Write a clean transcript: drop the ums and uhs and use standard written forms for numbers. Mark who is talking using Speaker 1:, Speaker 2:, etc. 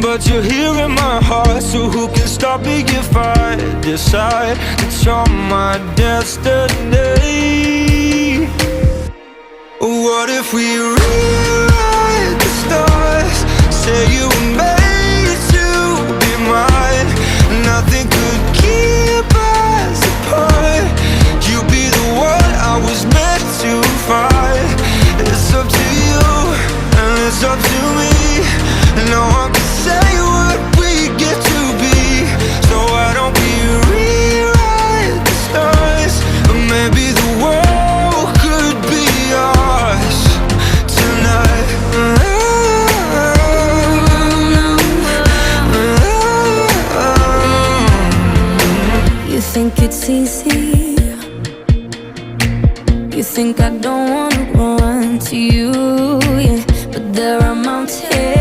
Speaker 1: but you're here in my heart. So who can stop me if I decide that you're my destiny? What if we rewrite the stars? Say you were made to be mine. Nothing could keep us apart. You be the one I was meant to find. It's up to you and it's up to me. No one can say what we get to be. So why don't we rewrite the stars? Or maybe the world could be ours tonight.
Speaker 2: You think it's easy? You think I don't wanna run to you, yeah. But there are mountains